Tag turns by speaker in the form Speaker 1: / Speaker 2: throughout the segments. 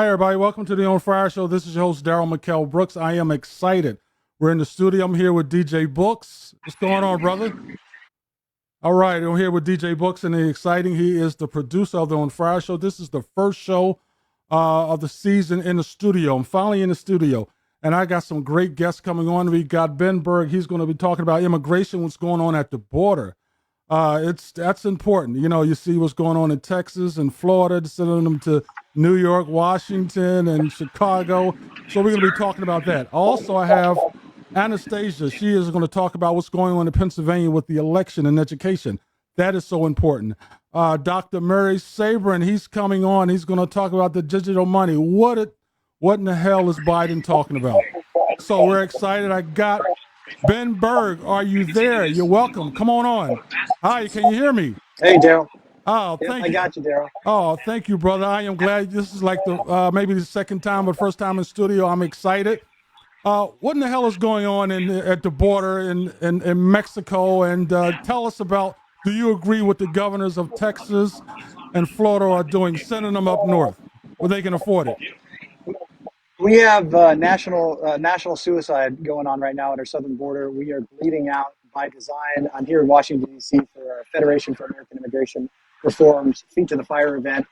Speaker 1: Hi, everybody. Welcome to the On Fire Show. This is your host, Daryl McKell Brooks. I am excited. We're in the studio. I'm here with DJ Books. What's going on, brother? All right. I'm here with DJ Books, and exciting. He is the producer of the On Fire Show. This is the first show of the season in the studio. I'm finally in the studio, and I got some great guests coming on. We got Ben Berg. He's going to be talking about immigration, what's going on at the border. That's important. You know, you see what's going on in Texas and Florida, sending them to New York, Washington, and Chicago. So we're going to be talking about that. Also, I have Anastasia. She is going to talk about what's going on in Pennsylvania with the election and education. That is so important. Dr. Murray Sabrin, he's coming on. He's going to talk about the digital money. What in the hell is Biden talking about? So we're excited. I got Ben Berg. Are you there? You're welcome. Come on. Hi, can you hear me?
Speaker 2: Hey, Daryl.
Speaker 1: Oh,
Speaker 2: Yep,
Speaker 1: thank
Speaker 2: I
Speaker 1: you.
Speaker 2: got you, Daryl.
Speaker 1: Oh, thank you, brother. I am glad. This is like the maybe the second time or first time in studio. I'm excited. What in the hell is going on at the border in Mexico? And tell us about, do you agree with the governors of Texas and Florida are doing, sending them up north where they can afford it?
Speaker 2: We have national suicide going on right now at our southern border. We are bleeding out by design. I'm here in Washington, D.C. for our Federation for American Immigration Reform's Feet to the Fire event.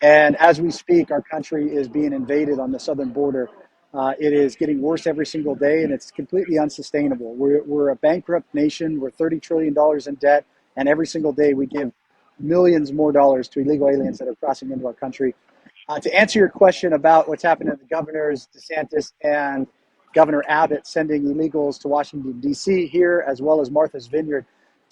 Speaker 2: And as we speak, our country is being invaded on the southern border. It is getting worse every single day, and it's completely unsustainable. We're a bankrupt nation. We're $30 trillion in debt, and every single day we give millions more dollars to illegal aliens that are crossing into our country. To answer your question about what's happening to the governors, DeSantis and Governor Abbott sending illegals to Washington, D.C. here, as well as Martha's Vineyard,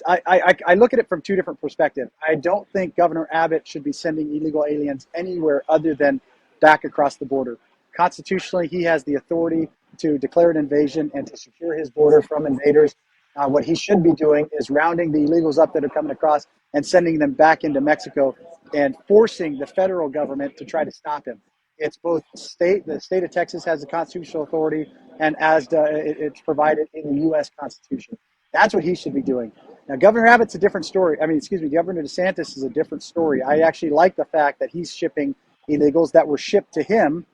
Speaker 2: I look at it from two different perspectives. I don't think Governor Abbott should be sending illegal aliens anywhere other than back across the border. Constitutionally, he has the authority to declare an invasion and to secure his border from invaders. What he should be doing is rounding the illegals up that are coming across and sending them back into Mexico and forcing the federal government to try to stop him. It's both the state of Texas has the constitutional authority, and it's provided in the U.S. Constitution. That's what he should be doing. Now, Governor Abbott's a different story. Governor DeSantis is a different story. I actually like the fact that he's shipping illegals that were shipped to him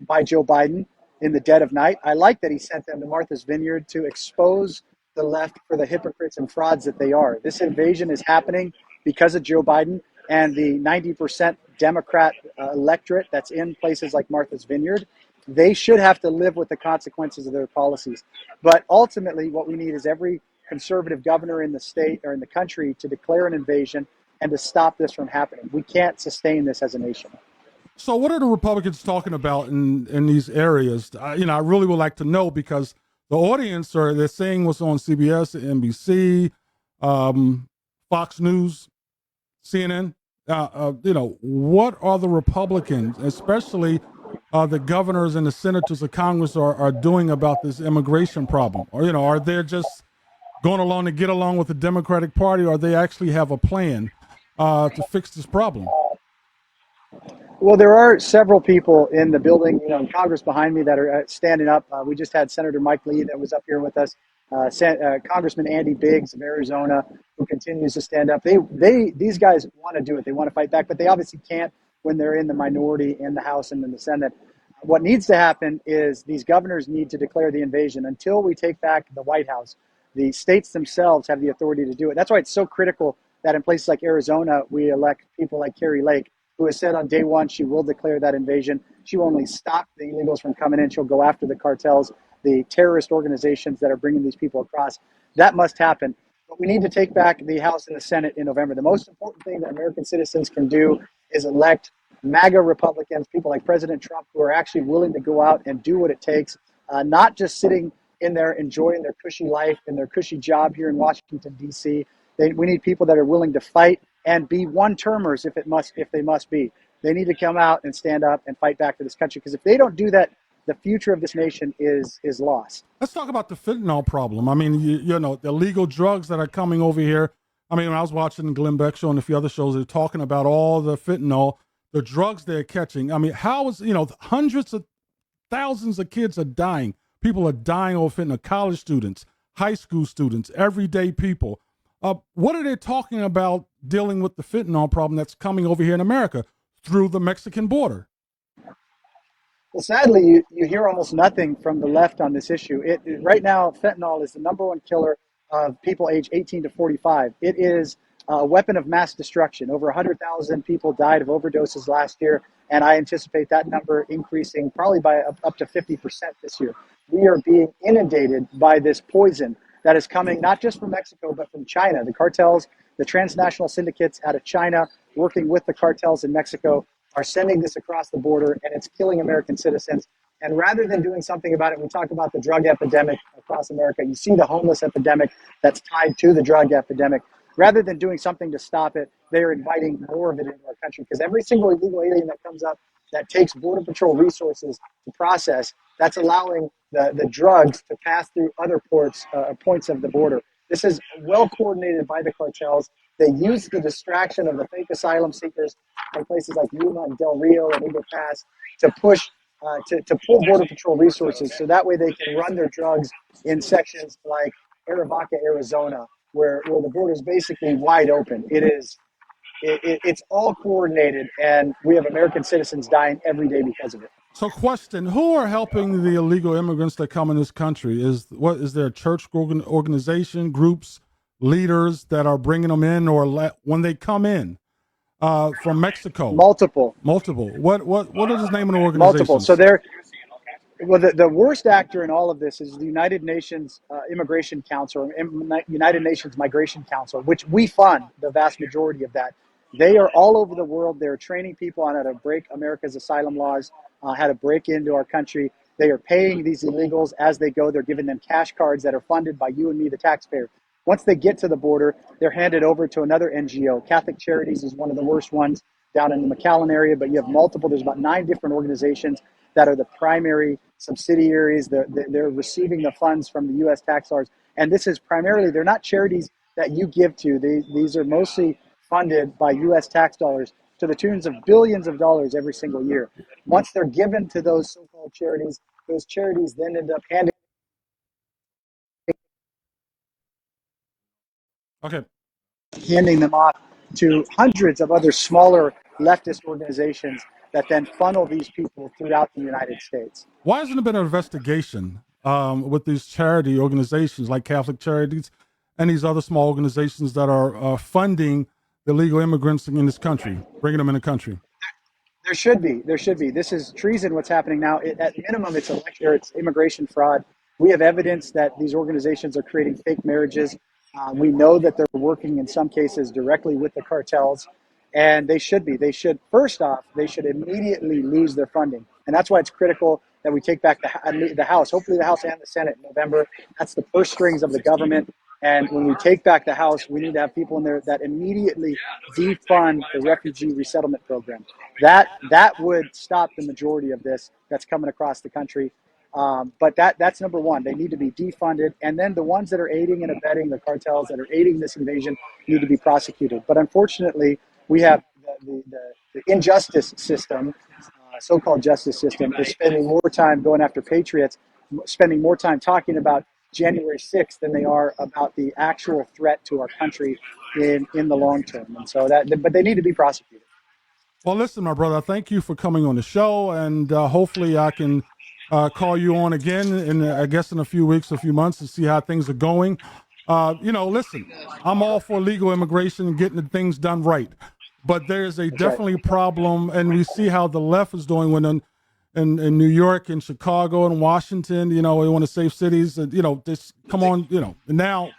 Speaker 2: by Joe Biden in the dead of night. I like that he sent them to Martha's Vineyard to expose the left for the hypocrites and frauds that they are. This invasion is happening because of Joe Biden and the 90% Democrat electorate that's in places like Martha's Vineyard. They should have to live with the consequences of their policies. But ultimately, what we need is every conservative governor in the state or in the country to declare an invasion and to stop this from happening. We can't sustain this as a nation.
Speaker 1: So what are the Republicans talking about in these areas? I really would like to know, because the audience they're saying what's on CBS, NBC, Fox News, CNN. What are the Republicans, especially the governors and the senators of Congress, are doing about this immigration problem? Or, are they just going along to get along with the Democratic Party, or they actually have a plan to fix this problem?
Speaker 2: Well, there are several people in the building, in Congress behind me that are standing up. We just had Senator Mike Lee that was up here with us, Congressman Andy Biggs of Arizona, who continues to stand up. These guys want to do it. They want to fight back, but they obviously can't when they're in the minority in the House and in the Senate. What needs to happen is these governors need to declare the invasion. Until we take back the White House, the states themselves have the authority to do it. That's why it's so critical that in places like Arizona, we elect people like Carrie Lake, who has said on day one she will declare that invasion. She will only stop the illegals from coming in. She'll go after the cartels, the terrorist organizations that are bringing these people across. That must happen. But we need to take back the House and the Senate in November. The most important thing that American citizens can do is elect MAGA Republicans, people like President Trump, who are actually willing to go out and do what it takes, not just sitting in there enjoying their cushy life and their cushy job here in Washington, D.C. We need people that are willing to fight and be one-termers if they must be. They need to come out and stand up and fight back for this country, because if they don't do that, the future of this nation is lost.
Speaker 1: Let's talk about the fentanyl problem. I mean, the illegal drugs that are coming over here. I mean, when I was watching the Glenn Beck show and a few other shows, they're talking about all the fentanyl, the drugs they're catching. I mean, how is, hundreds of thousands of kids are dying. People are dying over fentanyl, college students, high school students, everyday people. What are they talking about dealing with the fentanyl problem that's coming over here in America through the Mexican border?
Speaker 2: Well, sadly, you hear almost nothing from the left on this issue. Right now, fentanyl is the number one killer of people aged 18 to 45. It is a weapon of mass destruction. Over 100,000 people died of overdoses last year, and I anticipate that number increasing probably by up to 50% this year. We are being inundated by this poison that is coming not just from Mexico, but from China. The cartels, the transnational syndicates out of China, working with the cartels in Mexico, are sending this across the border, and it's killing American citizens. And rather than doing something about it, we talk about the drug epidemic across America. You see the homeless epidemic that's tied to the drug epidemic. Rather than doing something to stop it, they are inviting more of it into our country, because every single illegal alien that comes up that takes Border Patrol resources to process, that's allowing the drugs to pass through other points of the border. This is well coordinated by the cartels. They use the distraction of the fake asylum seekers in places like Yuma and Del Rio and Eagle Pass to push, to pull Border Patrol resources, so that way they can run their drugs in sections like Arivaca, Arizona, where the border is basically wide open. It's all coordinated, and we have American citizens dying every day because of it.
Speaker 1: So, question: who are helping the illegal immigrants that come in this country? Is there a church organization, groups, leaders that are bringing them in, or when they come in from Mexico?
Speaker 2: Multiple.
Speaker 1: Multiple. What is the name of the
Speaker 2: Multiple. So
Speaker 1: organizations?
Speaker 2: they're Well, the worst actor in all of this is the United Nations Immigration Council, or United Nations Migration Council, which we fund the vast majority of that. They are all over the world. They're training people on how to break America's asylum laws, how to break into our country. They are paying these illegals as they go. They're giving them cash cards that are funded by you and me, the taxpayer. Once they get to the border, they're handed over to another NGO. Catholic Charities is one of the worst ones down in the McAllen area, but you have multiple. There's about 9 different organizations that are the primary subsidiaries. They're receiving the funds from the U.S. tax dollars. And this is primarily, they're not charities that you give to. These are mostly funded by U.S. tax dollars to the tunes of billions of dollars every single year. Once they're given to those so-called charities, those charities then end up
Speaker 1: Okay.
Speaker 2: handing them off to hundreds of other smaller leftist organizations that then funnel these people throughout the United States.
Speaker 1: Why hasn't there been an investigation with these charity organizations like Catholic Charities and these other small organizations that are funding the illegal immigrants in this country, bringing them in the country?
Speaker 2: There should be. There should be. This is treason. What's happening now? At minimum, it's election or it's immigration fraud. We have evidence that these organizations are creating fake marriages. We know that they're working in some cases directly with the cartels, and they should be. They should, first off, they should immediately lose their funding, and that's why it's critical that we take back the House. Hopefully, the House and the Senate in November. That's the purse strings of the government. And when we take back the House, we need to have people in there that immediately defund the refugee resettlement program. That would stop the majority of this that's coming across the country. But that's number one. They need to be defunded, and then the ones that are aiding and abetting the cartels that are aiding this invasion need to be prosecuted. But unfortunately, we have the injustice system, so-called justice system, is spending more time going after patriots, spending more time talking about January 6th than they are about the actual threat to our country in the long term. And so but they need to be prosecuted.
Speaker 1: Well, listen, my brother, thank you for coming on the show, and hopefully I can call you on again in, I guess, in a few weeks, a few months to see how things are going. Listen, I'm all for legal immigration and getting the things done right, but there's a definitely problem, and we see how the left is doing when in New York and Chicago and Washington, we want to save cities, and just come on, now,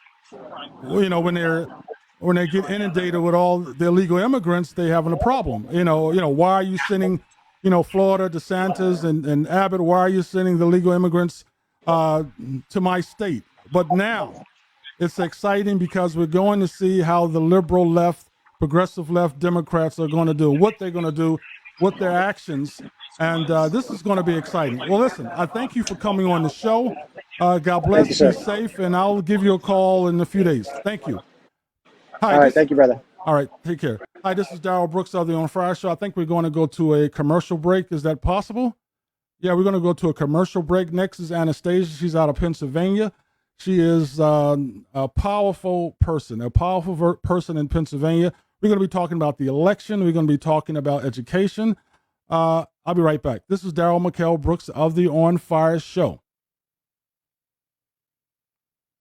Speaker 1: when they get inundated with all the illegal immigrants, they having a problem. Why are you sending, Florida, DeSantis and Abbott? Why are you sending the illegal immigrants to my state? But now it's exciting because we're going to see how the liberal left, progressive left Democrats are going to do, what they're going to do with their actions. And this is going to be exciting. Well, listen, I thank you for coming on the show. God
Speaker 2: Thank you,
Speaker 1: bless, be
Speaker 2: sir.
Speaker 1: safe, and I'll give you a call in a few days. Thank you. Hi,
Speaker 2: All right. Thank you, brother.
Speaker 1: all right, take care. Hi, this is Daryl Brooks of the On Fire Show. I think we're going to go to a commercial break. Is that possible? Yeah, we're going to go to a commercial break. Next is Anastasia. She's out of Pennsylvania. She is a powerful person in Pennsylvania. We're going to be talking about the election. We're going to be talking about education. I'll be right back. This is Daryl McKell Brooks of the On Fire Show.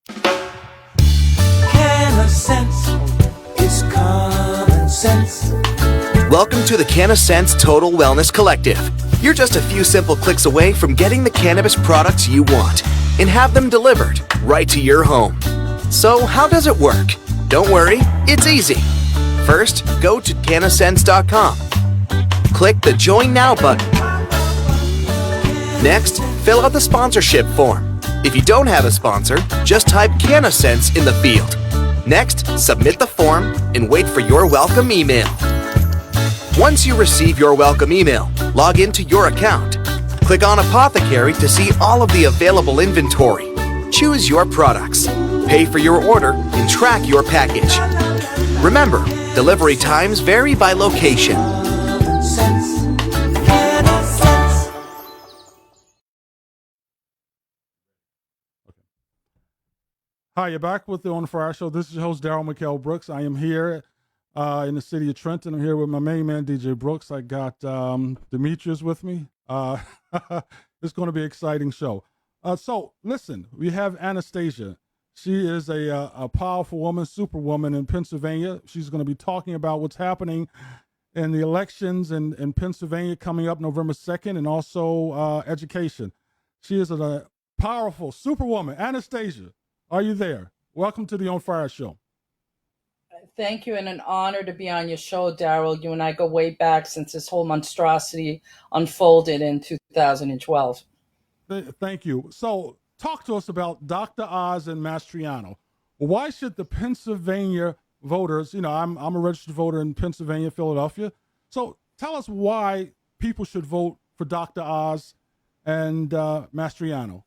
Speaker 3: Can of sense is common sense.
Speaker 4: Welcome to the Can of Sense Total Wellness Collective. You're just a few simple clicks away from getting the cannabis products you want and have them delivered right to your home. So how does it work? Don't worry, it's easy. First, go to cannasense.com. Click the Join Now button. Next, fill out the sponsorship form. If you don't have a sponsor, just type CannaSense in the field. Next, submit the form and wait for your welcome email. Once you receive your welcome email, log into your account. Click on Apothecary to see all of the available inventory. Choose your products, pay for your order, and track your package. Remember, delivery times vary by location.
Speaker 1: Hi, you're back with the On Fire Show. This is your host, Daryl McKell Brooks. I am here in the city of Trenton. I'm here with my main man, DJ Brooks. I got Demetrius with me. It's going to be an exciting show. So, listen, we have Anastasia. She is a powerful woman, superwoman in Pennsylvania. She's going to be talking about what's happening in the elections in Pennsylvania coming up November 2nd, and also education. She is a powerful superwoman. Anastasia, are you there? Welcome to the On Fire Show.
Speaker 5: Thank you, and an honor to be on your show, Daryl. You and I go way back since this whole monstrosity unfolded in 2012.
Speaker 1: Thank you. So talk to us about Dr. Oz and Mastriano. Why should the Pennsylvania voters, I'm a registered voter in Pennsylvania, Philadelphia. So tell us why people should vote for Dr. Oz and Mastriano.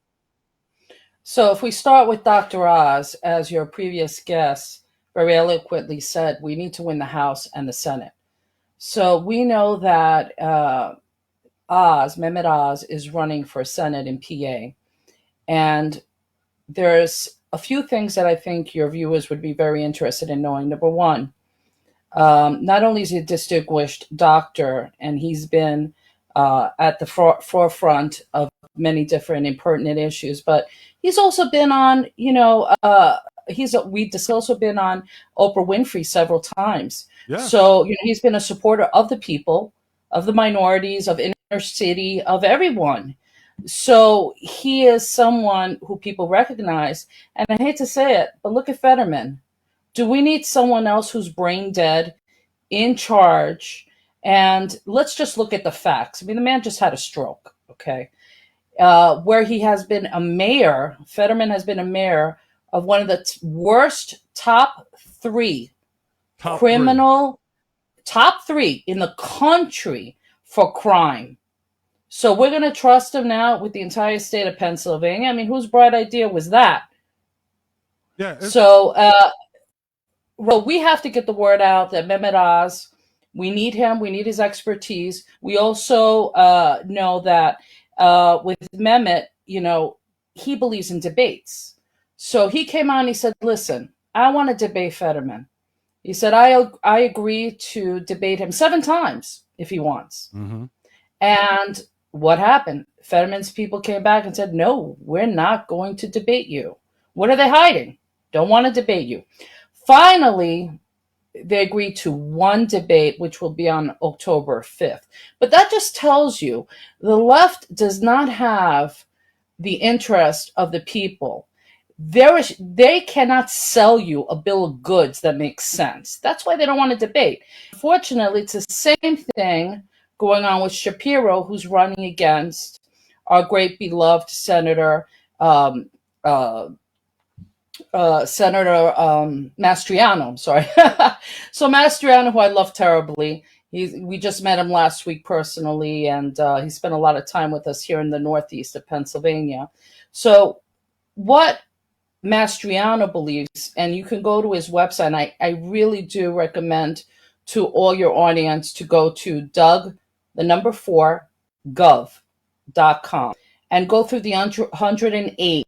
Speaker 5: So if we start with Dr. Oz, as your previous guest very eloquently said, we need to win the House and the Senate. So we know that Mehmet Oz, is running for Senate in PA. And there's a few things that I think your viewers would be very interested in knowing. Number one, not only is he a distinguished doctor, and he's been at the forefront of many different impertinent issues, but he's also been on, he's also been on Oprah Winfrey several times.
Speaker 1: Yeah.
Speaker 5: So, he's been a supporter of the people, of the minorities, of inner city, of everyone. So he is someone who people recognize. And I hate to say it, but look at Fetterman. Do we need someone else who's brain dead, in charge? And let's just look at the facts. I mean, the man just had a stroke, okay? Where he has been a mayor, Fetterman has been a mayor of one of the worst top three top three in the country for crime. So we're going to trust him now with the entire state of Pennsylvania. I mean, whose bright idea was that?
Speaker 1: Yeah.
Speaker 5: So, well, we have to get the word out that Mehmet Oz, we need him. We need his expertise. We also know that with Mehmet, he believes in debates. So he came on and he said, listen, I want to debate Fetterman. He said, I agree to debate him 7 times if he wants.
Speaker 1: Mm-hmm.
Speaker 5: And what happened? Fetterman's people came back and said, no, we're not going to debate you. What are they hiding? Don't want to debate you. Finally, they agreed to one debate, which will be on October 5th. But that just tells you the left does not have the interest of the people. They cannot sell you a bill of goods that makes sense. That's why they don't want to debate. Unfortunately, it's the same thing going on with Shapiro, who's running against our great beloved Senator Mastriano. Sorry. So Mastriano, who I love terribly, we just met him last week personally, and he spent a lot of time with us here in the Northeast of Pennsylvania. So what Mastriano believes, and you can go to his website, and I really do recommend to all your audience to go to Doug4gov.com and go through the 108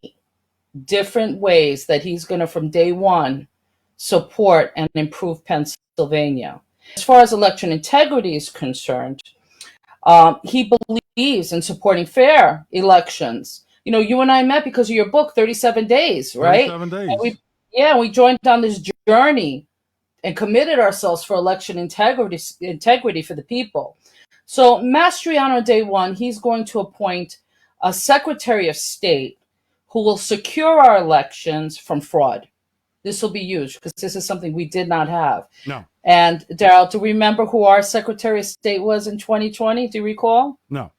Speaker 5: different ways that he's going to, from day one, support and improve Pennsylvania. As far as election integrity is concerned, He believes in supporting fair elections. You know, you and I met because of your book, 37 Days, right?
Speaker 1: 37
Speaker 5: And
Speaker 1: days.
Speaker 5: we joined on this journey and committed ourselves for election integrity for the people. So Mastriano, day one, he's going to appoint a Secretary of State who will secure our elections from fraud. This will be huge because this is something we did not have.
Speaker 1: No,
Speaker 5: And Daryl, do you remember who our Secretary of State was in 2020? Do you recall?
Speaker 1: no.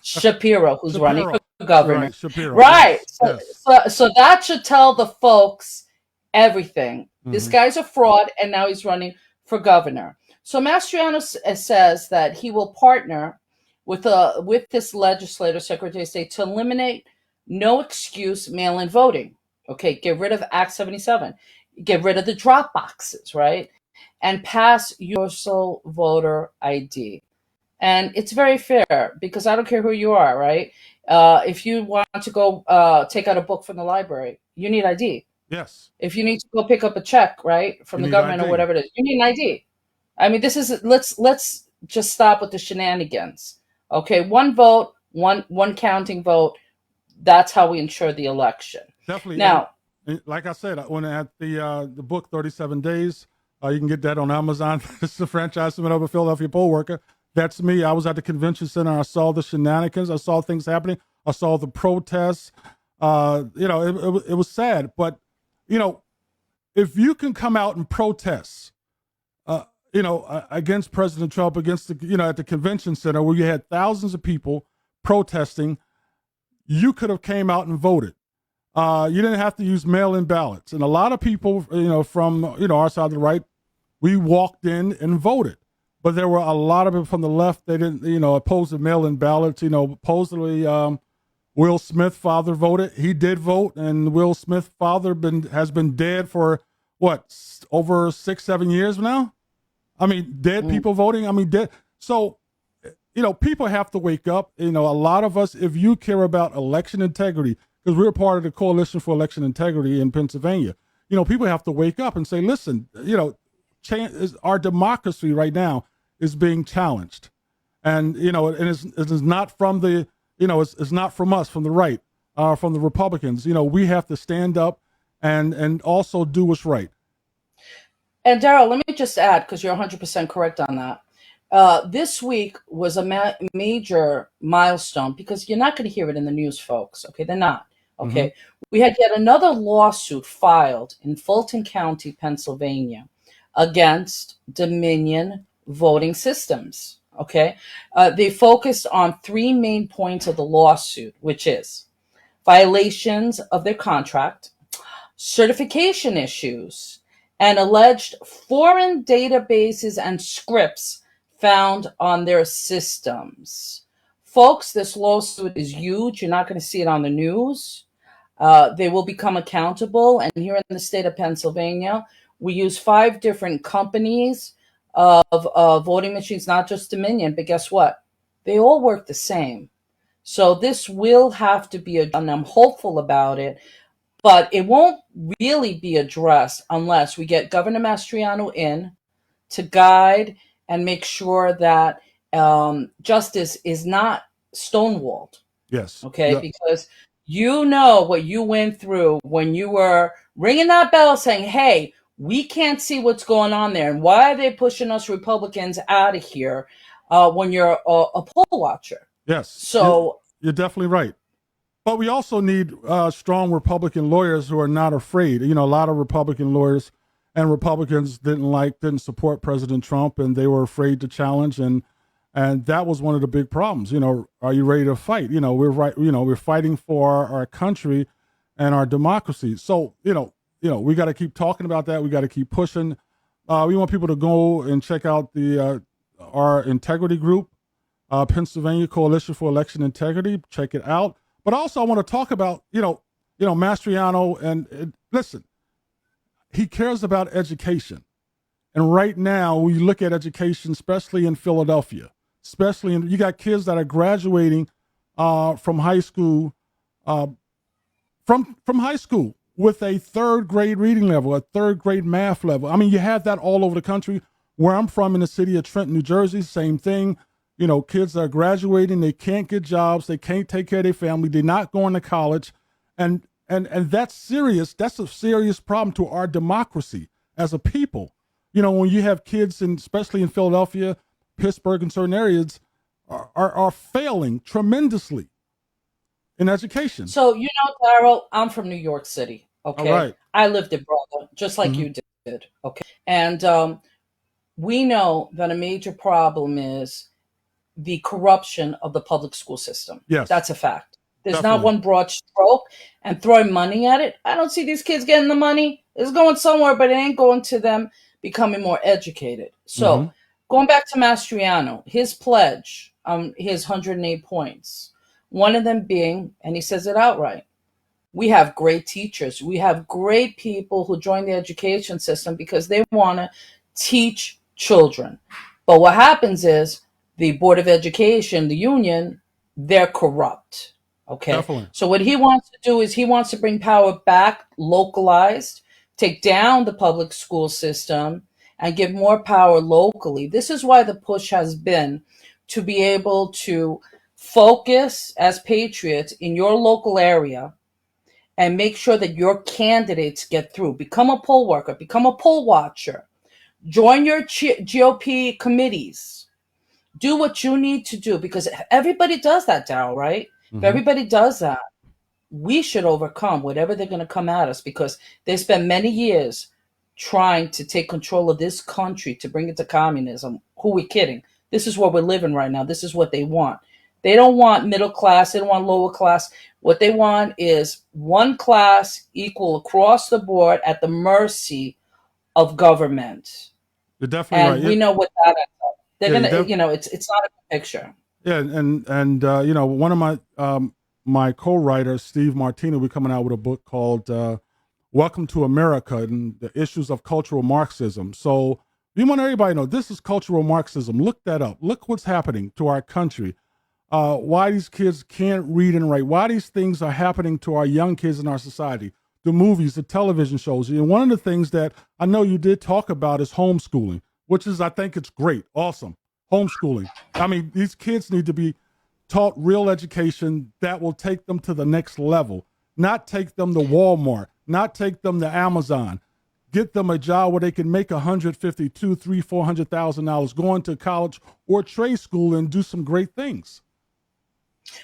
Speaker 5: Shapiro, who's running
Speaker 1: Shapiro.
Speaker 5: for governor.
Speaker 1: Right, Shapiro.
Speaker 5: Right.
Speaker 1: Yes,
Speaker 5: So,
Speaker 1: yes.
Speaker 5: so that should tell the folks everything. This
Speaker 1: Mhm.
Speaker 5: guy's a fraud, and now he's running for governor. So Mastriano says that he will partner with this legislator, Secretary of State, to eliminate no excuse mail-in voting. Okay, get rid of Act 77, get rid of the drop boxes, right, and pass universal voter ID. And it's very fair because I don't care who you are, right? If you want to go take out a book from the library, you need ID.
Speaker 1: Yes.
Speaker 5: If you need to go pick up a check, right, from
Speaker 1: You
Speaker 5: the
Speaker 1: need
Speaker 5: government
Speaker 1: ID.
Speaker 5: or whatever it is, you need an ID. I mean, this is let's just stop with the shenanigans. Okay, one vote, one counting vote. That's how we ensure the election.
Speaker 1: Definitely.
Speaker 5: Now,
Speaker 1: And like I said, when at the book 37 Days, you can get that on Amazon. It's the franchise of a Philadelphia poll worker. That's me. I was at the convention center. I saw the shenanigans. I saw things happening. I saw the protests. It was sad. But, if you can come out and protest, against President Trump, against at the convention center where you had thousands of people protesting, you could have came out and voted. You didn't have to use mail-in ballots. And a lot of people, from, our side of the right, we walked in and voted. But there were a lot of people from the left, they didn't, oppose the mail-in ballots. Supposedly Will Smith's father voted. He did vote, and Will Smith's father has been dead for, over 6-7 years now? I mean, dead people voting? I mean, dead. So, people have to wake up. A lot of us, if you care about election integrity, because we're part of the Coalition for Election Integrity in Pennsylvania, people have to wake up and say, listen, our democracy right now is being challenged. And, it is not from the, it's not from us, from the right, from the Republicans. We have to stand up and also do what's right.
Speaker 5: and Daryl, let me just add, because you're 100% correct on that. This week was a major milestone because you're not going to hear it in the news, folks. Okay, they're not. Okay, we had yet another lawsuit filed in Fulton County, Pennsylvania, against Dominion Voting Systems. Okay, they focused on three main points of the lawsuit, which is violations of their contract, certification issues, and alleged foreign databases and scripts found on their systems. Folks, this lawsuit is huge. You're not going to see it on the news. They will become accountable. And here in the state of Pennsylvania, we use 5 different companies of voting machines, not just Dominion, but guess what? They all work the same. So this will have to be, and I'm hopeful about it, but it won't really be addressed unless we get Governor Mastriano in to guide and make sure that justice is not stonewalled.
Speaker 1: Yes.
Speaker 5: Okay,
Speaker 1: Yeah.
Speaker 5: because you know what you went through when you were ringing that bell saying, hey, we can't see what's going on there. And why are they pushing us Republicans out of here when you're a poll watcher?
Speaker 1: Yes.
Speaker 5: So
Speaker 1: you're definitely right. But we also need strong Republican lawyers who are not afraid. A lot of Republican lawyers and Republicans didn't support President Trump, and they were afraid to challenge. And that was one of the big problems. Are you ready to fight? We're right. We're fighting for our country and our democracy. So, we got to keep talking about that. We got to keep pushing. We want people to go and check out our integrity group, Pennsylvania Coalition for Election Integrity. Check it out. But also I want to talk about, Mastriano and listen, he cares about education. And right now we look at education, especially in Philadelphia, you got kids that are graduating from high school, from high school with a 3rd grade reading level, a 3rd grade math level. I mean, you have that all over the country. Where I'm from in the city of Trenton, New Jersey, same thing. kids that are graduating, they can't get jobs, they can't take care of their family, they're not going to college. And that's serious. That's a serious problem to our democracy as a people. When you have kids, especially in Philadelphia, Pittsburgh, and certain areas, are failing tremendously in education.
Speaker 5: So, Daryl, I'm from New York City. Okay.
Speaker 1: All right.
Speaker 5: I lived in Brooklyn, just like you did. Okay. And we know that a major problem is the corruption of the public school system.
Speaker 1: Yes.
Speaker 5: That's a fact. There's
Speaker 1: Definitely.
Speaker 5: not one broad stroke, and throwing money at it. I don't see these kids getting the money. It's going somewhere, but it ain't going to them becoming more educated. So going back to Mastriano, his pledge, his 108 points, one of them being, and he says it outright, we have great teachers. We have great people who join the education system because they want to teach children. But what happens is the Board of Education, the union, they're corrupt. Okay.
Speaker 1: Definitely.
Speaker 5: So what he wants to do is he wants to bring power back, localized, take down the public school system, and give more power locally. This is why the push has been to be able to focus as patriots in your local area and make sure that your candidates get through. Become a poll worker, become a poll watcher, join your GOP committees, do what you need to do, because everybody does that, Daryl, right? If everybody does that, we should overcome whatever they're going to come at us, because they spent many years trying to take control of this country to bring it to communism. Who are we kidding? This is where we're living right now. This is what they want. They don't want middle class. They don't want lower class. What they want is one class equal across the board at the mercy of government.
Speaker 1: You're definitely
Speaker 5: and
Speaker 1: right.
Speaker 5: We know what that is. They're
Speaker 1: Yeah,
Speaker 5: gonna, it's not a picture.
Speaker 1: Yeah, and one of my co-writers, Steve Martino, we're coming out with a book called Welcome to America and the Issues of Cultural Marxism. So we want everybody to know this is cultural Marxism. Look that up. Look what's happening to our country. Why these kids can't read and write. Why these things are happening to our young kids in our society. The movies, the television shows. And one of the things that I know you did talk about is homeschooling, which is, I think it's great. Awesome. Homeschooling. I mean, these kids need to be taught real education that will take them to the next level, not take them to Walmart, not take them to Amazon, get them a job where they can make $150,000, $200,000, $300,000, $400,000, go into college or trade school and do some great things.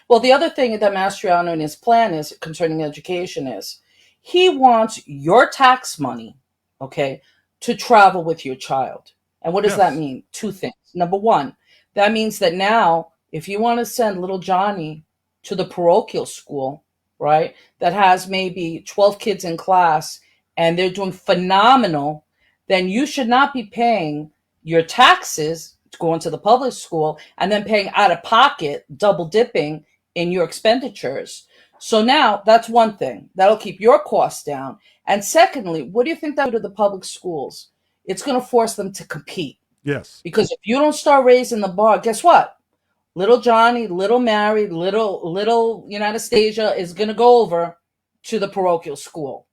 Speaker 5: Well, the other thing that Mastriano in his plan is concerning education is he wants your tax money, okay, to travel with your child. And what does that mean? Two things. Number one, that means that now if you want to send little Johnny to the parochial school, right, that has maybe 12 kids in class and they're doing phenomenal, then you should not be paying your taxes to go into the public school and then paying out of pocket, double dipping in your expenditures. So now that's one thing. That'll keep your costs down. And secondly, what do you think that will do to the public schools? It's going to force them to compete.
Speaker 1: Yes.
Speaker 5: Because if you don't start raising the bar, guess what? Little Johnny, little Mary, little Anastasia is going to go over to the parochial school.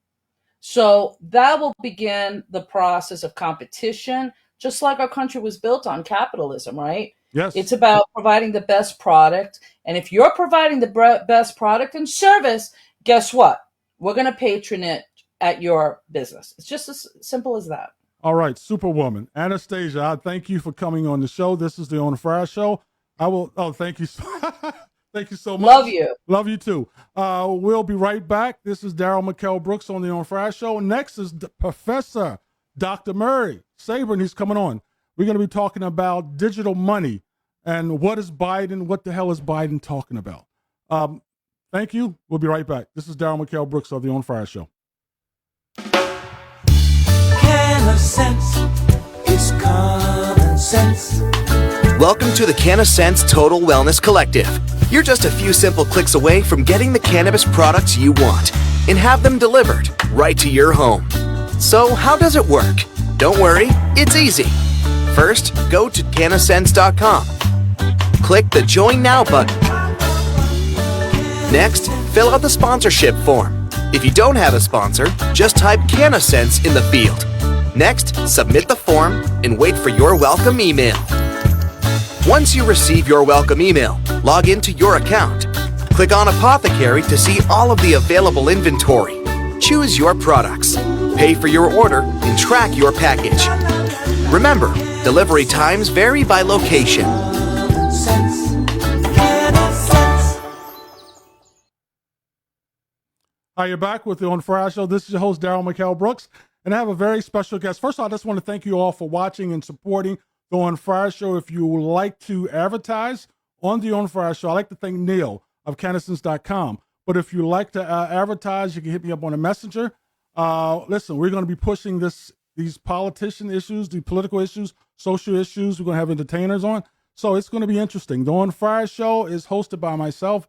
Speaker 5: So that will begin the process of competition, just like our country was built on capitalism, right?
Speaker 1: Yes.
Speaker 5: It's about providing the best product. And if you're providing the best product and service, guess what? We're going to patronage at your business. It's just as simple as that.
Speaker 1: All right, Superwoman. Anastasia, I thank you for coming on the show. This is the On the Fire Show. Thank you. Thank you so much.
Speaker 5: Love you.
Speaker 1: Love you too. We'll be right back. This is Daryl McKell Brooks on the On the Fire Show. Next is Professor Dr. Murray Sabrin. He's coming on. We're going to be talking about digital money and what the hell is Biden talking about? Thank you. We'll be right back. This is Daryl McKell Brooks of the On the Fire Show.
Speaker 3: Can of sense is common sense.
Speaker 4: Welcome to the Can of Sense Total Wellness Collective. You're just a few simple clicks away from getting the cannabis products you want and have them delivered right to your home. So how does it work? Don't worry, it's easy. First, go to cannasense.com. Click the Join Now button. Next, fill out the sponsorship form. If you don't have a sponsor, just type CannaSense in the field. Next, submit the form and wait for your welcome email. Once you receive your welcome email, log into your account. Click on Apothecary to see all of the available inventory. Choose your products, pay for your order, and track your package. Remember, delivery times vary by location.
Speaker 1: Hi, you're back with the On Fire Show. This is your host, Daryl McKell Brooks, and I have a very special guest. First of all, I just want to thank you all for watching and supporting the On Fire Show. If you would like to advertise on the On Fire Show, I'd like to thank Neil of Cannasense.com. But if you like to advertise, you can hit me up on a messenger. Listen, we're going to be pushing these politician issues, the political issues, social issues. We're going to have entertainers on. So it's going to be interesting. The On Fire Show is hosted by myself,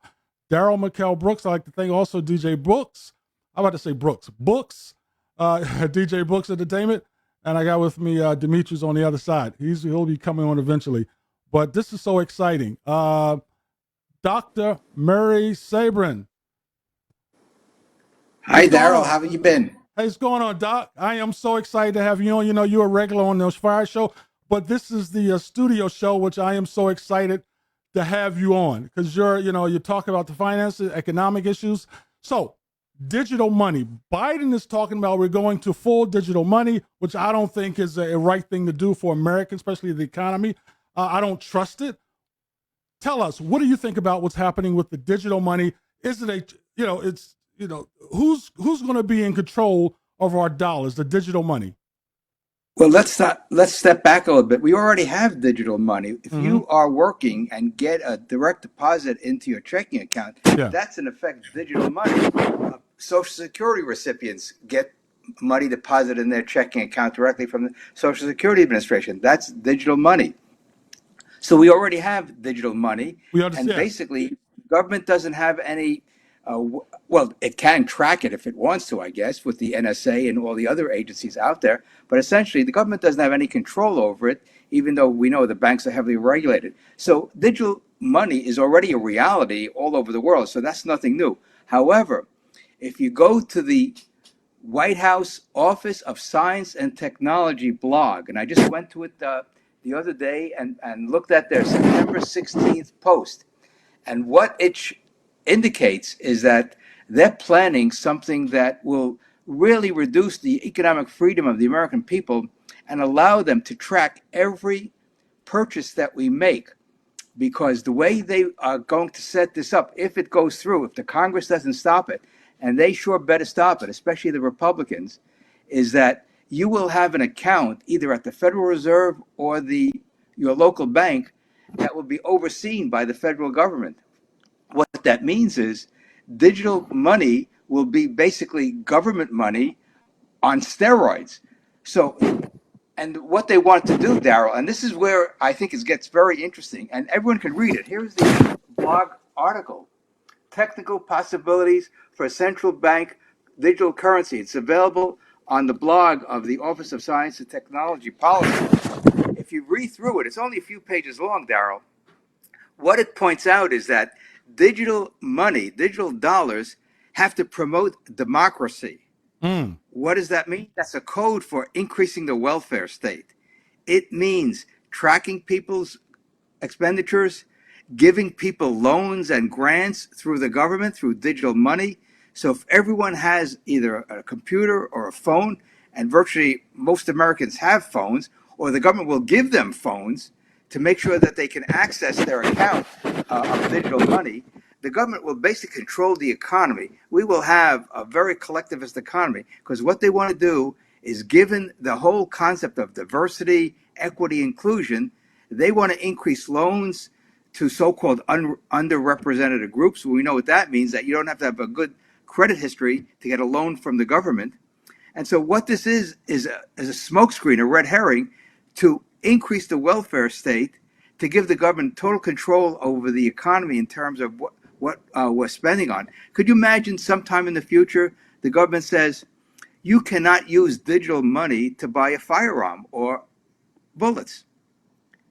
Speaker 1: Daryl McKell Brooks. I'd like to thank also DJ Books. I'm about to say Books, DJ Books Entertainment. And I got with me Demetrius on the other side. He'll be coming on eventually. But this is so exciting. Dr. Murray Sabrin.
Speaker 6: Hi, Daryl. How have you been?
Speaker 1: Hey, what's going on, Doc? I am so excited to have you on. You know, you're a regular on the Fire Show, but this is the studio show, which I am so excited to have you on because you're talking about the finances, economic issues. So, digital money. Biden is talking about we're going to full digital money, which I don't think is a right thing to do for Americans, especially the economy. I don't trust it. Tell us, what do you think about what's happening with the digital money? Is it who's going to be in control of our dollars, the digital money?
Speaker 6: Well, let's step back a little bit. We already have digital money. If you are working and get a direct deposit into your checking account, that's in effect digital money. Social Security recipients get money deposited in their checking account directly from the Social Security Administration. That's digital money. So we already have digital money. And basically, government doesn't have any, well, it can track it if it wants to, I guess, with the NSA and all the other agencies out there. But essentially, the government doesn't have any control over it, even though we know the banks are heavily regulated. So digital money is already a reality all over the world. So that's nothing new. However, if you go to the White House Office of Science and Technology blog, and I just went to it the other day and looked at their September 16th post. And what it indicates is that they're planning something that will really reduce the economic freedom of the American people and allow them to track every purchase that we make. Because the way they are going to set this up, if it goes through, if the Congress doesn't stop it, and they sure better stop it, especially the Republicans, is that you will have an account either at the Federal Reserve or your local bank that will be overseen by the federal government. What that means is digital money will be basically government money on steroids. So, and what they want to do, Daryl, and this is where I think it gets very interesting, and everyone can read it. Here's the blog article, Technical Possibilities for a Central Bank Digital Currency. It's available on the blog of the Office of Science and Technology Policy. If you read through it, it's only a few pages long, Daryl. What it points out is that digital money, digital dollars, have to promote democracy. What does that mean? That's a code for increasing the welfare state. It means tracking people's expenditures, giving people loans and grants through the government, through digital money. So if everyone has either a computer or a phone, and virtually most Americans have phones, or the government will give them phones to make sure that they can access their account of digital money, the government will basically control the economy. We will have a very collectivist economy because what they want to do is, given the whole concept of diversity, equity, inclusion, they want to increase loans to so-called underrepresented groups. We know what that means, that you don't have to have a good credit history to get a loan from the government. And so what this is a smokescreen, a red herring, to increase the welfare state, to give the government total control over the economy in terms of what we're spending on. Could you imagine sometime in the future, the government says, you cannot use digital money to buy a firearm or bullets.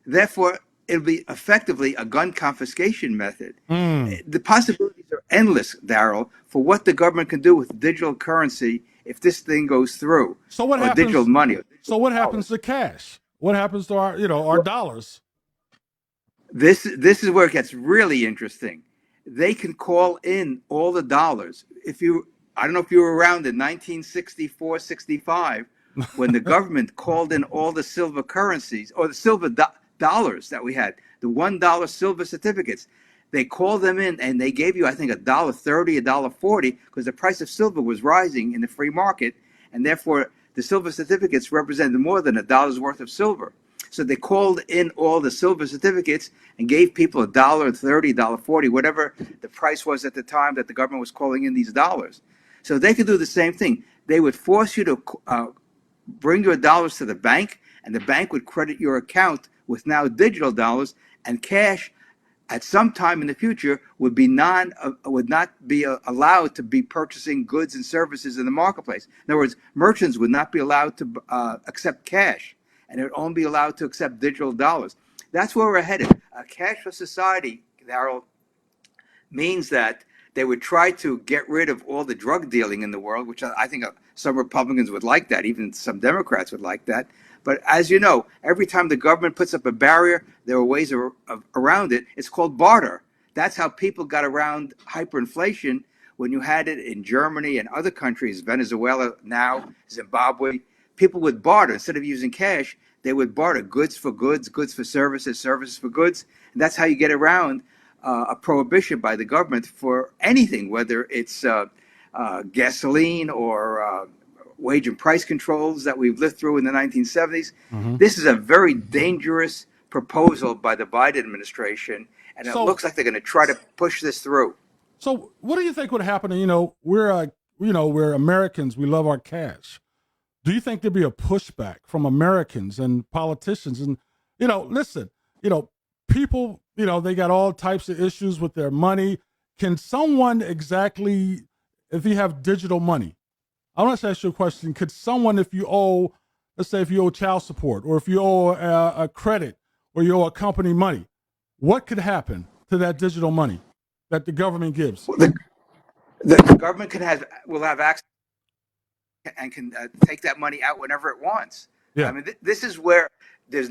Speaker 6: Therefore, it'll be effectively a gun confiscation method. The possibilities are endless, Daryl, for what the government can do with digital currency if this thing goes through.
Speaker 1: So what happens?
Speaker 6: Digital money.
Speaker 1: So what happens to cash? What happens to our dollars?
Speaker 6: This is where it gets really interesting. They can call in all the dollars. If you, I don't know if you were around in 1964, 65, when the government called in all the silver currencies or the silver dollars that we had, the $1 silver certificates. They called them in and they gave you, I think, $1.30, $1.40, because the price of silver was rising in the free market, and therefore the silver certificates represented more than $1 worth of silver. So they called in all the silver certificates and gave people $1.30, $1.40, whatever the price was at the time that the government was calling in these dollars. So they could do the same thing. They would force you to bring your dollars to the bank, and the bank would credit your account with now digital dollars, and cash at some time in the future would not be allowed to be purchasing goods and services in the marketplace. In other words, merchants would not be allowed to accept cash, and it would only be allowed to accept digital dollars. That's where we're headed. A cashless society, Daryl, means that they would try to get rid of all the drug dealing in the world, which I think some Republicans would like that, even some Democrats would like that. But as you know, every time the government puts up a barrier, there are ways around it. It's called barter. That's how people got around hyperinflation when you had it in Germany and other countries, Venezuela now, Zimbabwe. People would barter. Instead of using cash, they would barter goods for goods, goods for services, services for goods. And that's how you get around a prohibition by the government for anything, whether it's gasoline or wage and price controls that we've lived through in the 1970s. Mm-hmm. This is a very dangerous proposal by the Biden administration, and it looks like they're going to try to push this through.
Speaker 1: So what do you think would happen? We're Americans. We love our cash. Do you think there'd be a pushback from Americans and politicians? And, listen, people, they got all types of issues with their money. Can someone exactly, if you have digital money, I want to ask you a question. Could someone, let's say if you owe child support, or if you owe a credit, or you owe a company money, what could happen to that digital money that the government gives?
Speaker 6: Well, the government will have access and can take that money out whenever it wants. Yeah. I mean, this is where there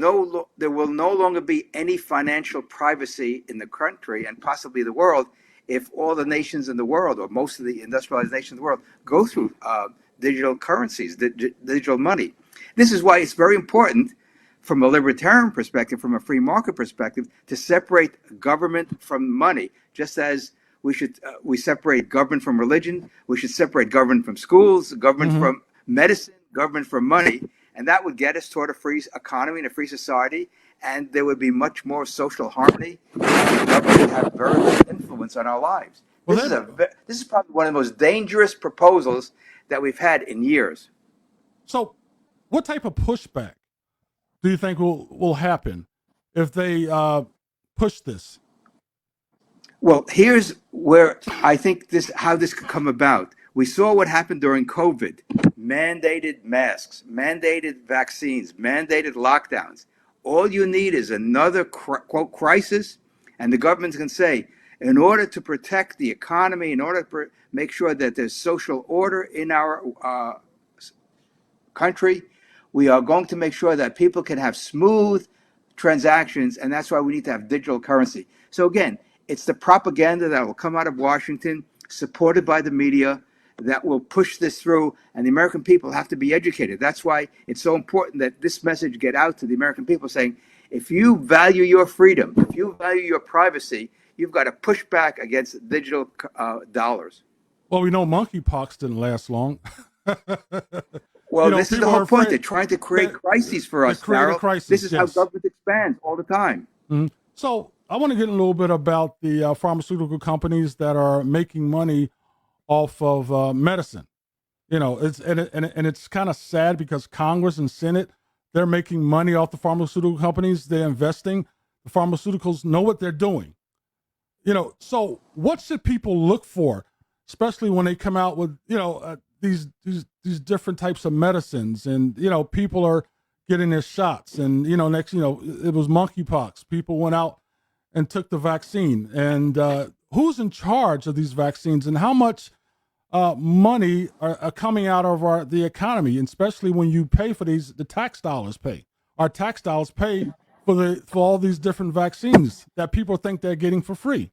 Speaker 6: will no longer be any financial privacy in the country and possibly the world if all the nations in the world, or most of the industrialized nations in the world, go through digital currencies, digital money. This is why it's very important from a libertarian perspective, from a free market perspective, to separate government from money, just as we separate government from religion. We should separate government from schools, government from medicine, government from money, and that would get us toward a free economy and a free society, and there would be much more social harmony. The government would have very little influence on our lives. Well, this is probably one of the most dangerous proposals that we've had in years.
Speaker 1: So, what type of pushback do you think will happen if they push this?
Speaker 6: Well, here's where I think how this could come about. We saw what happened during COVID. Mandated masks, mandated vaccines, mandated lockdowns. All you need is another, quote, crisis, and the government can say, in order to protect the economy, in order to make sure that there's social order in our country, we are going to make sure that people can have smooth transactions, and that's why we need to have digital currency. So again, it's the propaganda that will come out of Washington, supported by the media, that will push this through, and the American people have to be educated. That's why it's so important that this message get out to the American people, saying, if you value your freedom, if you value your privacy, you've got to push back against digital dollars.
Speaker 1: Well, we know monkeypox didn't last long.
Speaker 6: Well, this is the whole point. They're trying to create crises for us, Daryl. This is how government expands all the time.
Speaker 1: Mm-hmm. So I want to get a little bit about the pharmaceutical companies that are making money off of medicine. It's kind of sad because Congress and Senate, they're making money off the pharmaceutical companies. They're investing. The pharmaceuticals know what they're doing. So what should people look for, especially when they come out with, these different types of medicines, and, people are getting their shots, and, next, it was monkeypox. People went out and took the vaccine, and who's in charge of these vaccines, and how much money are coming out of the economy, and especially when you pay for these, the tax dollars pay. Our tax dollars pay for all these different vaccines that people think they're getting for free?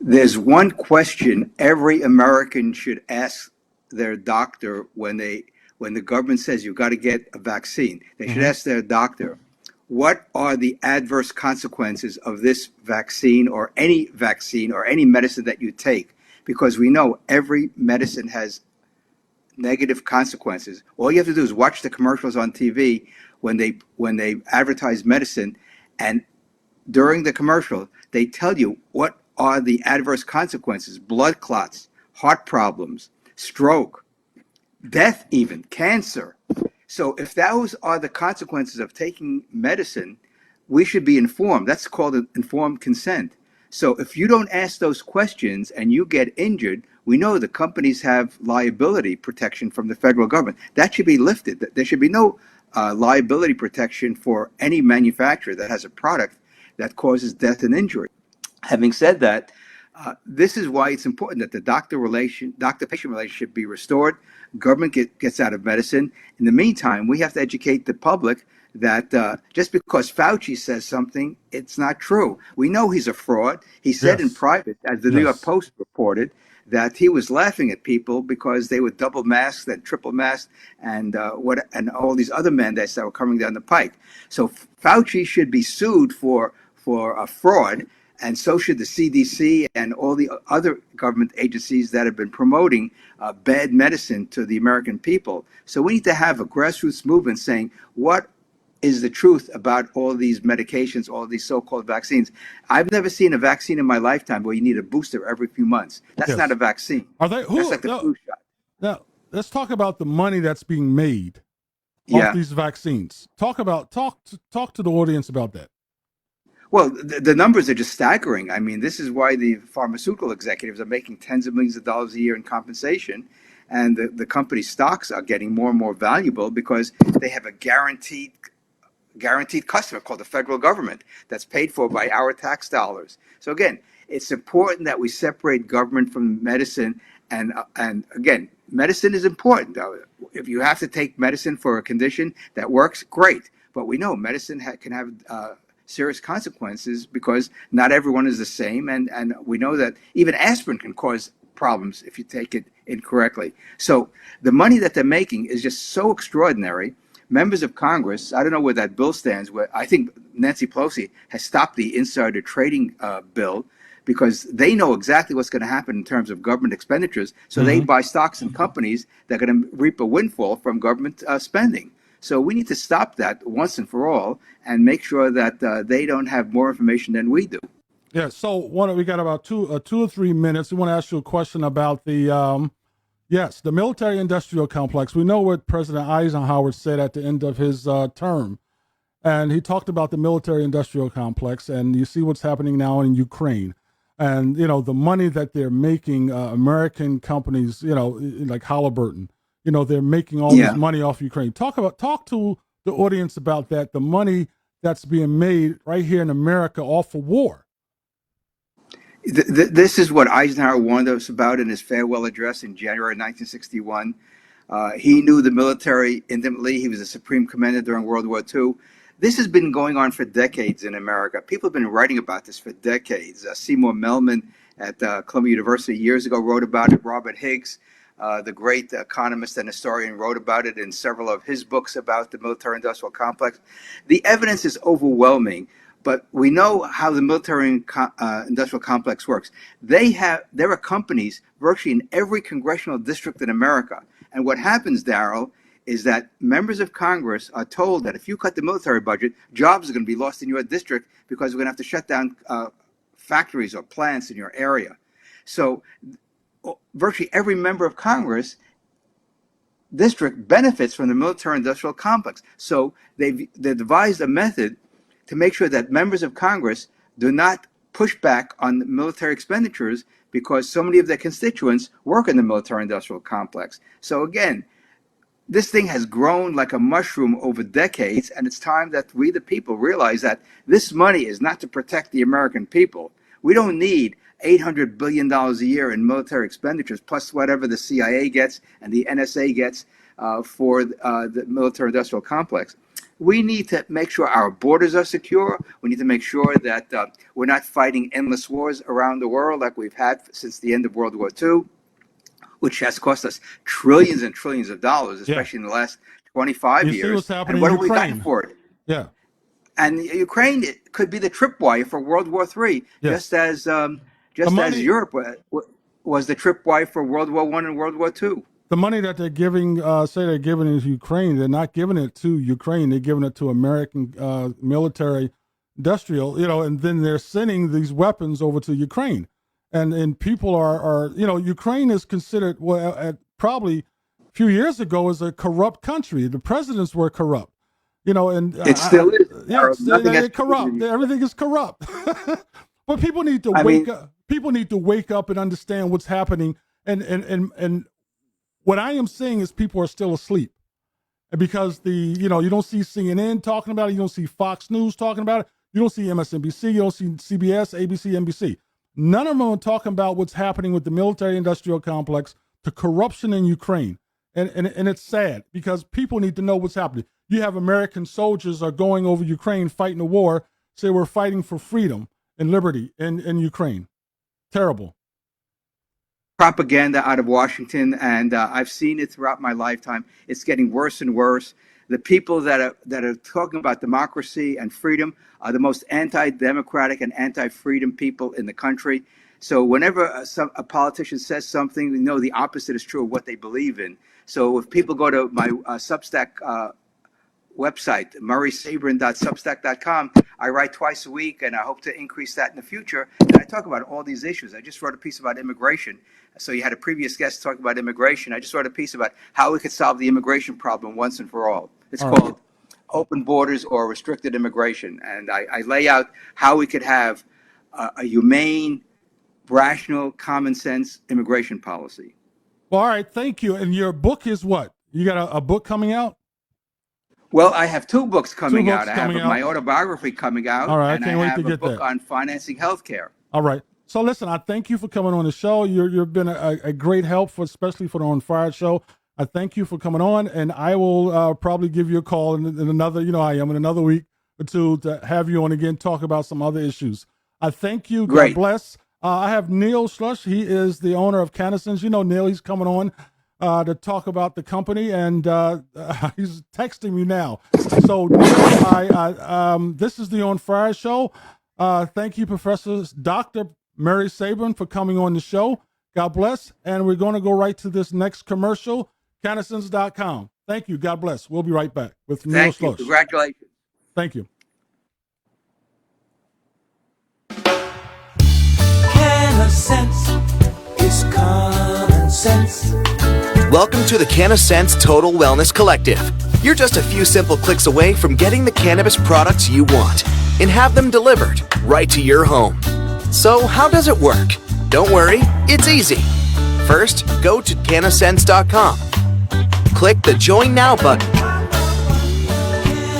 Speaker 6: There's one question every American should ask their doctor when the government says you've got to get a vaccine. They should ask their doctor, what are the adverse consequences of this vaccine or any medicine that you take? Because we know every medicine has negative consequences. All you have to do is watch the commercials on TV when they advertise medicine, and during the commercial, they tell you what are the adverse consequences: blood clots, heart problems, stroke, death, even cancer. So if those are the consequences of taking medicine, we should be informed. That's called informed consent. So if you don't ask those questions and you get injured, we know the companies have liability protection from the federal government. That should be lifted. There should be no liability protection for any manufacturer that has a product that causes death and injury. Having said that, this is why it's important that the doctor-patient relationship be restored. Government gets out of medicine. In the meantime, we have to educate the public that just because Fauci says something, it's not true. We know he's a fraud. He said in private, as the New York Post reported, that he was laughing at people because they were double masked and triple masked and all these other mandates that were coming down the pike. So Fauci should be sued for a fraud, and so should the CDC and all the other government agencies that have been promoting bad medicine to the American people. So we need to have a grassroots movement saying what is the truth about all these medications, all these so-called vaccines. I've never seen a vaccine in my lifetime where you need a booster every few months. That's not a vaccine.
Speaker 1: Are they?
Speaker 6: That's like the flu shot.
Speaker 1: Now, let's talk about the money that's being made off these vaccines. Talk to the audience about that.
Speaker 6: Well, the numbers are just staggering. I mean, this is why the pharmaceutical executives are making tens of millions of dollars a year in compensation, and the company stocks are getting more and more valuable because they have a guaranteed customer called the federal government that's paid for by our tax dollars. So again, it's important that we separate government from medicine. And again, medicine is important. If you have to take medicine for a condition that works, great. But we know medicine can have serious consequences because not everyone is the same. And we know that even aspirin can cause problems if you take it incorrectly. So the money that they're making is just so extraordinary. Members of Congress, I don't know where that bill stands, where I think Nancy Pelosi has stopped the insider trading bill because they know exactly what's going to happen in terms of government expenditures. So they buy stocks in companies that are going to reap a windfall from government spending. So we need to stop that once and for all and make sure that they don't have more information than we do.
Speaker 1: Yeah. So we got about 2 or 3 minutes. We want to ask you a question about the military-industrial complex. We know what President Eisenhower said at the end of his term, and he talked about the military-industrial complex, and you see what's happening now in Ukraine. And, the money that they're making, American companies, like Halliburton, they're making all this money off Ukraine. Talk to the audience about that, the money that's being made right here in America off of war.
Speaker 6: This is what Eisenhower warned us about in his farewell address in January 1961. He knew the military intimately. He was a supreme commander during World War II. This has been going on for decades in America. People have been writing about this for decades. Seymour Melman at Columbia University years ago wrote about it. Robert Higgs, the great economist and historian, wrote about it in several of his books about the military-industrial complex. The evidence is overwhelming. But we know how the military-industrial complex works. There are companies virtually in every congressional district in America. And what happens, Daryl, is that members of Congress are told that if you cut the military budget, jobs are going to be lost in your district because we're going to have to shut down factories or plants in your area. So virtually every member of Congress district benefits from the military-industrial complex. So they devised a method to make sure that members of Congress do not push back on military expenditures because so many of their constituents work in the military-industrial complex. So again, this thing has grown like a mushroom over decades, and it's time that we, the people, realize that this money is not to protect the American people. We don't need $800 billion a year in military expenditures, plus whatever the CIA gets and the NSA gets for the military-industrial complex. we need to make sure our borders are secure. We need to make sure that we're not fighting endless wars around the world like we've had since the end of World War II, which has cost us trillions and trillions of dollars, especially in the last 25
Speaker 1: You see what's
Speaker 6: years.
Speaker 1: happening
Speaker 6: And
Speaker 1: in
Speaker 6: what have we gotten
Speaker 1: Ukraine?
Speaker 6: for it?
Speaker 1: Yeah.
Speaker 6: And Ukraine could be the tripwire for World War III,
Speaker 1: Yes.
Speaker 6: just as Europe was the tripwire for World War I and World War II.
Speaker 1: The money that they're giving, say they're giving it to Ukraine, they're not giving it to Ukraine. They're giving it to American military industrial, and then they're sending these weapons over to Ukraine. And people are Ukraine is considered, probably a few years ago, as a corrupt country. The presidents were corrupt. And
Speaker 6: it still is.
Speaker 1: Yeah, they're corrupt. Everything is corrupt. But people need to wake up. People need to wake up and understand what's happening. And what I am seeing is people are still asleep, because you don't see CNN talking about it. You don't see Fox News talking about it. You don't see MSNBC. You don't see CBS, ABC, NBC. None of them are talking about what's happening with the military-industrial complex, the corruption in Ukraine. And it's sad, because people need to know what's happening. You have American soldiers are going over Ukraine fighting a war, say we're fighting for freedom and liberty in Ukraine. Terrible.
Speaker 6: Propaganda out of Washington, and I've seen it throughout my lifetime. It's getting worse and worse. The people that are talking about democracy and freedom are the most anti-democratic and anti-freedom people in the country. So whenever a politician says something, the opposite is true of what they believe in. So if people go to my Substack website, murraysabrin.substack.com, I write twice a week, and I hope to increase that in the future. And I talk about all these issues. I just wrote a piece about immigration. So you had a previous guest talking about immigration. I just wrote a piece about how we could solve the immigration problem once and for all. It's called Open Borders or Restricted Immigration. And I lay out how we could have a humane, rational, common sense immigration policy.
Speaker 1: Well, all right. Thank you. And your book is what? You got a book coming out?
Speaker 6: Well, I have two books coming out. I have
Speaker 1: coming out.
Speaker 6: my autobiography coming out.
Speaker 1: All right,
Speaker 6: and
Speaker 1: I can't wait to get
Speaker 6: have a book
Speaker 1: that.
Speaker 6: on financing healthcare.
Speaker 1: All right. So listen, I thank you for coming on the show. You've been a great help, especially for the On Fire show. I thank you for coming on, and I will probably give you a call in another, in another week or two to have you on again, talk about some other issues. I thank you.
Speaker 6: Great.
Speaker 1: God bless. I have Neil Slush. He is the owner of Cannison's. Neil, he's coming on to talk about the company, and he's texting me now. So, Neil, this is the On Fire show. Thank you, Professor Dr. Murray Sabrin, for coming on the show. God bless. And we're going to go right to this next commercial, Cannisons.com. Thank you. God bless. We'll be right back with Neil Slush.
Speaker 6: Thank you. Congratulations.
Speaker 1: Thank you.
Speaker 3: Sense is common sense.
Speaker 4: Welcome to the CannaSense Total Wellness Collective. You're just a few simple clicks away from getting the cannabis products you want and have them delivered right to your home. So how does it work? Don't worry, it's easy. First, go to cannasense.com. Click the Join Now button.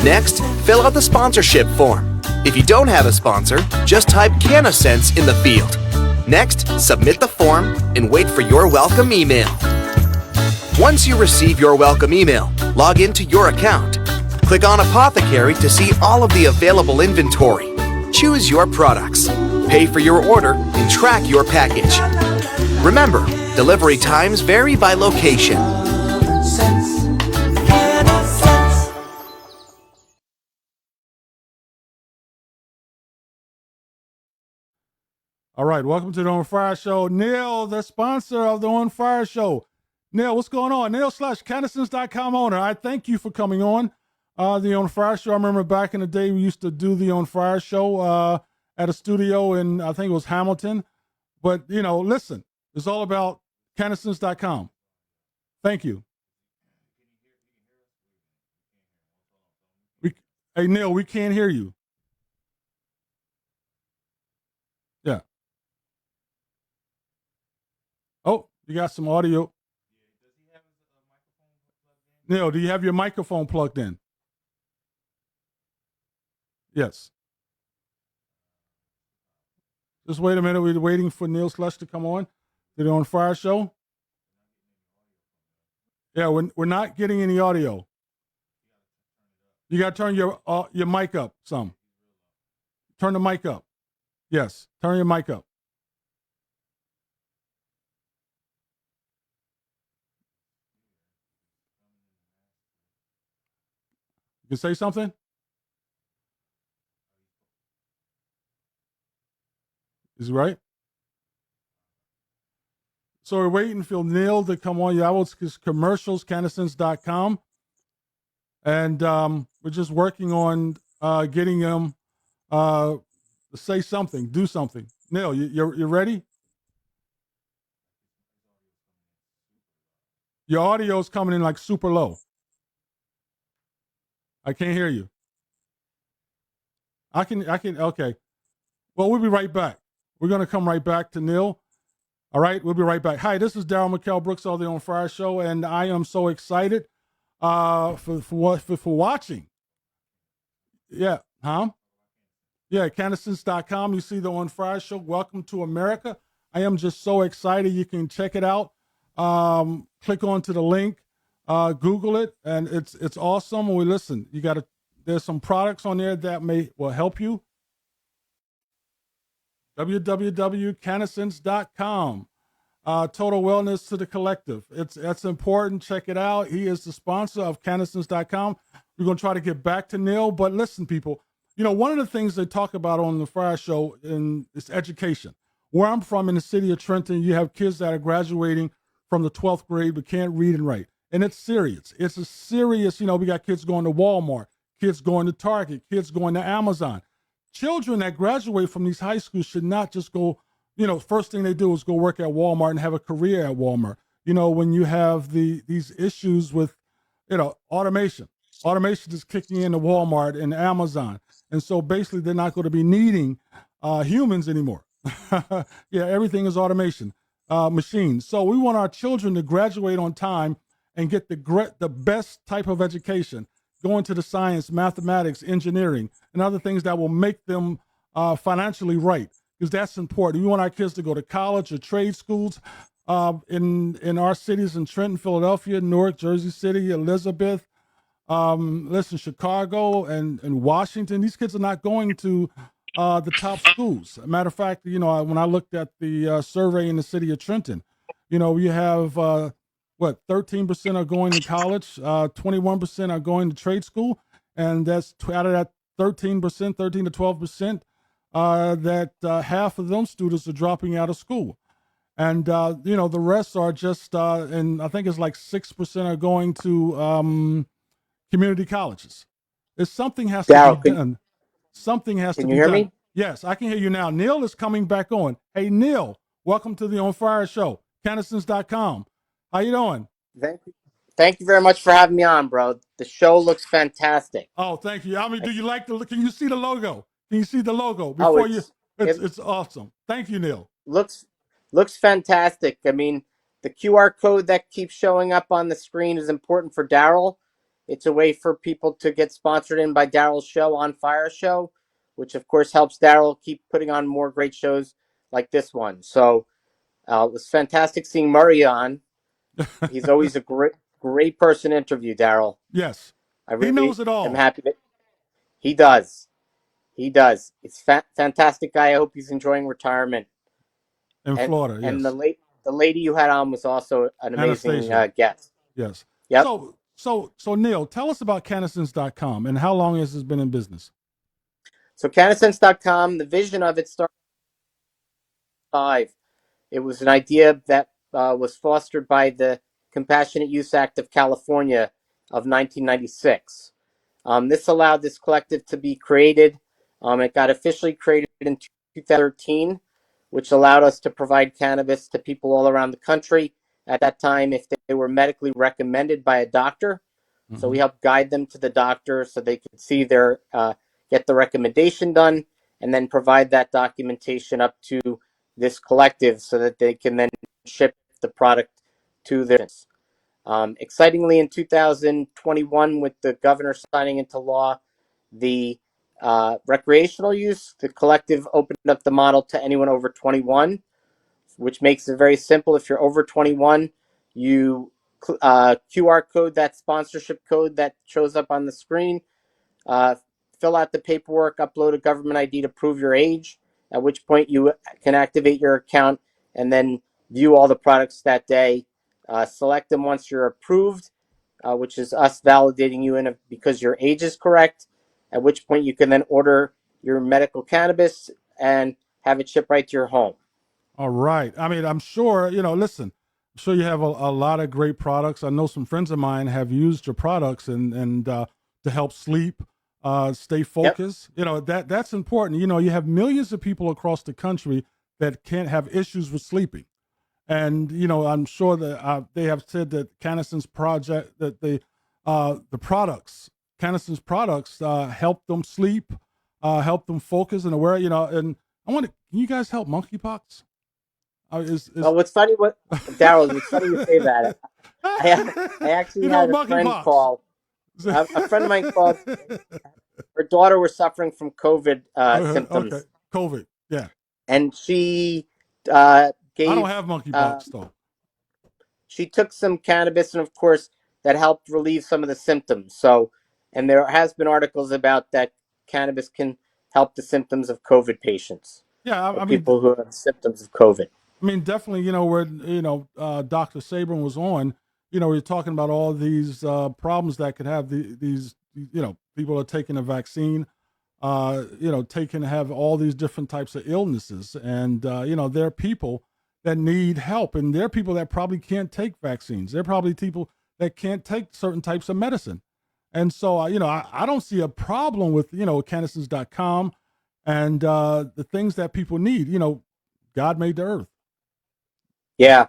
Speaker 4: Next, fill out the sponsorship form. If you don't have a sponsor, just type CannaSense in the field. Next, submit the form and wait for your welcome email. Once you receive your welcome email, log into your account. Click on Apothecary to see all of the available inventory. Choose your products, pay for your order, and track your package. Remember, delivery times vary by location.
Speaker 1: All right, welcome to the On Fire Show. Neil, the sponsor of the On Fire Show. Neil, what's going on? Neil Slush, Cannisons.com owner. I thank you for coming on the On Fire Show. I remember back in the day we used to do the On Fire Show at a studio in, I think it was Hamilton. But, listen, it's all about Cannisons.com. Thank you. Hey, Neil, we can't hear you. Yeah. Oh, you got some audio. Neil, do you have your microphone plugged in? Yes. Just wait a minute. We're waiting for Neil Slush to come on to the On Fire Show. Yeah, we're not getting any audio. You got to turn your mic up some. Turn the mic up. Yes, turn your mic up. You can say something? Is it right? So we're waiting for Neil to come on. Yeah, it's commercials, canasense.com. And we're just working on getting him say something, do something. Neil, you're ready? Your audio is coming in like super low. I can't hear you. I can, okay. Well, we'll be right back. We're going to come right back to Neil. All right, we'll be right back. Hi, this is Daryl McKell Brooks of the On Fire Show, and I am so excited for watching. Yeah, huh? Yeah, canasense.com. You see the On Fire Show. Welcome to America. I am just so excited. You can check it out. Click onto the link, Google it, and it's awesome. We listen. There's some products on there that will help you. www.canasense.com. Total Wellness to the Collective. That's important. Check it out. He is the sponsor of canasense.com. We're going to try to get back to Neil, but listen, people, one of the things they talk about on the Fire Show is education. Where I'm from in the city of Trenton, you have kids that are graduating from the 12th grade but can't read and write. And it's serious. It's a serious, we got kids going to Walmart, kids going to Target, kids going to Amazon. Children that graduate from these high schools should not just go, first thing they do is go work at Walmart and have a career at Walmart. When you have these issues with, automation is kicking into Walmart and Amazon. And so basically they're not going to be needing humans anymore. Yeah, everything is automation, machines. So we want our children to graduate on time and get the best type of education, go into the science, mathematics, engineering, and other things that will make them financially right, because that's important. We want our kids to go to college or trade schools in our cities in Trenton, Philadelphia, Newark, Jersey City, Elizabeth, Chicago and Washington. These kids are not going to the top schools. Matter of fact, when I looked at the survey in the city of Trenton, you have 13% are going to college, 21% are going to trade school, and that's out of that 13%, 13 to 12%, that half of those students are dropping out of school. And, the rest are just, and I think it's like 6% are going to community colleges. If something has to be done, something has to be done. Can you hear me? Yes, I can hear you now. Neil is coming back on. Hey, Neil, welcome to the On Fire Show, canasense.com. How you doing?
Speaker 7: Thank you very much for having me on, bro. The show looks fantastic.
Speaker 1: Oh, thank you. I mean, do you like can you see the logo? Can you see the logo before it's awesome. Thank you, Neil.
Speaker 7: Looks fantastic. I mean, the QR code that keeps showing up on the screen is important for Daryl. It's a way for people to get sponsored in by Daryl's show, On Fire Show, which of course helps Daryl keep putting on more great shows like this one. So it was fantastic seeing Murray on. He's always a great person to interview, Daryl.
Speaker 1: Yes.
Speaker 7: I really
Speaker 1: he knows it all.
Speaker 7: am happy that he does. He does. It's fantastic guy. I hope he's enjoying retirement.
Speaker 1: In Florida, yes.
Speaker 7: And the lady you had on was also an amazing guest.
Speaker 1: Yes.
Speaker 7: Yep.
Speaker 1: So Neil, tell us about canasense.com and how long has this been in business?
Speaker 7: So canasense.com, the vision of it started in 2005. It was an idea that was fostered by the Compassionate Use Act of California of 1996. This allowed this collective to be created. It got officially created in 2013, which allowed us to provide cannabis to people all around the country at that time if they were medically recommended by a doctor. Mm-hmm. So we helped guide them to the doctor so they could see get the recommendation done and then provide that documentation up to this collective so that they can then ship the product to their business. Excitingly, in 2021, with the governor signing into law the recreational use, the collective opened up the model to anyone over 21, which makes it very simple. If you're over 21, you QR code that sponsorship code that shows up on the screen. uh, fill out the paperwork, upload a government ID to prove your age, at which point you can activate your account and then view all the products that day. Select them once you're approved, which is us validating you in because your age is correct, at which point you can then order your medical cannabis and have it shipped right to your home.
Speaker 1: All right. I mean, I'm sure, listen, I'm sure you have a lot of great products. I know some friends of mine have used your products and to help sleep, stay focused. Yep. That's important. You have millions of people across the country that can't have issues with sleeping. And, I'm sure that they have said that Cannason's project, that the products, Cannason's products help them sleep, help them focus and aware, and can you guys help monkeypox?
Speaker 7: Well, what's funny, Daryl? It's funny you say that. I actually had a friend call. A friend of mine called. Her daughter was suffering from COVID symptoms.
Speaker 1: Okay, COVID, yeah.
Speaker 7: And she gave.
Speaker 1: I don't have monkeypox though.
Speaker 7: She took some cannabis, and of course, that helped relieve some of the symptoms. So, and there has been articles about that cannabis can help the symptoms of COVID patients.
Speaker 1: Yeah, I mean,
Speaker 7: people who have symptoms of COVID.
Speaker 1: I mean, definitely, where, Dr. Sabrin was on, we're talking about all these problems that could have these, people are taking a vaccine, have all these different types of illnesses. And, there are people that need help, and there are people that probably can't take vaccines. There are probably people that can't take certain types of medicine. And so, I don't see a problem with, Cannasons.com and the things that people need. God made the earth.
Speaker 7: Yeah.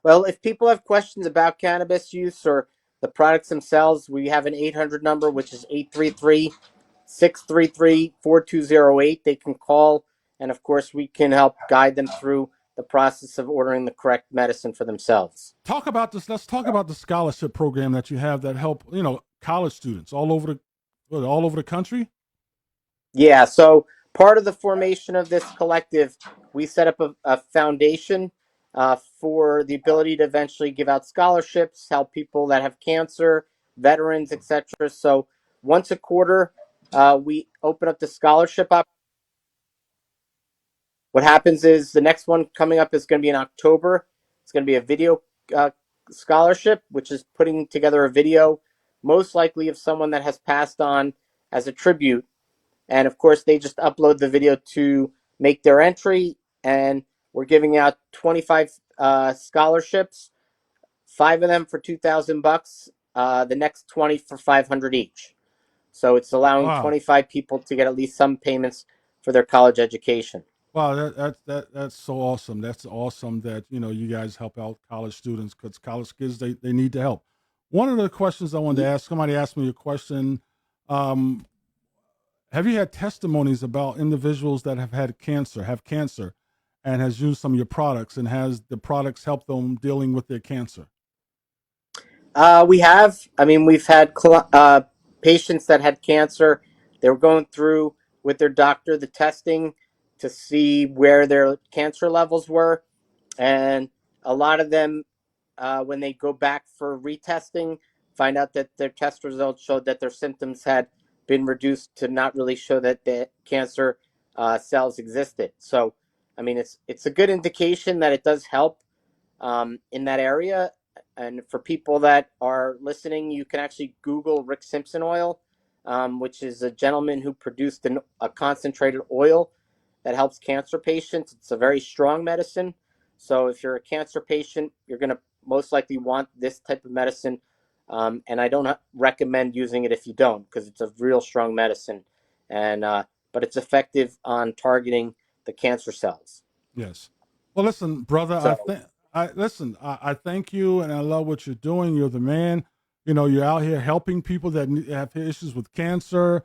Speaker 7: Well, if people have questions about cannabis use or the products themselves, we have an 800 number, which is 833-633-4208. They can call, and of course, we can help guide them through the process of ordering the correct medicine for themselves.
Speaker 1: Talk about this. Let's talk about the scholarship program that you have that help, college students all over the country.
Speaker 7: Yeah. So part of the formation of this collective, we set up a foundation for the ability to eventually give out scholarships, help people that have cancer, veterans, etc. So once a quarter, we open up the scholarship up. What happens is the next one coming up is going to be in October. It's going to be a video scholarship, which is putting together a video, most likely of someone that has passed on as a tribute. And of course, they just upload the video to make their entry. And we're giving out 25 scholarships, 5 of them for $2,000. The next 20 for $500 each. So it's allowing 25 people to get at least some payments for their college education.
Speaker 1: Wow, that's so awesome. That's awesome that you guys help out college students, because college kids they need the help. One of the questions I wanted to ask, somebody asked me a question. Have you had testimonies about individuals that have cancer, and has used some of your products, and has the products helped them dealing with their cancer?
Speaker 7: We have. I mean, we've had patients that had cancer. They were going through with their doctor the testing to see where their cancer levels were. And a lot of them, when they go back for retesting, find out that their test results showed that their symptoms had been reduced to not really show that the cancer cells existed. So, I mean, it's a good indication that it does help in that area. And for people that are listening, you can actually Google Rick Simpson oil, which is a gentleman who produced a concentrated oil that helps cancer patients. It's a very strong medicine. So if you're a cancer patient, you're going to most likely want this type of medicine. And I don't recommend using it if you don't, because it's a real strong medicine. And but it's effective on targeting the cancer cells.
Speaker 1: Yes. Well, listen, brother, I thank you, and I love what you're doing. You're the man. You're out here helping people that have issues with cancer,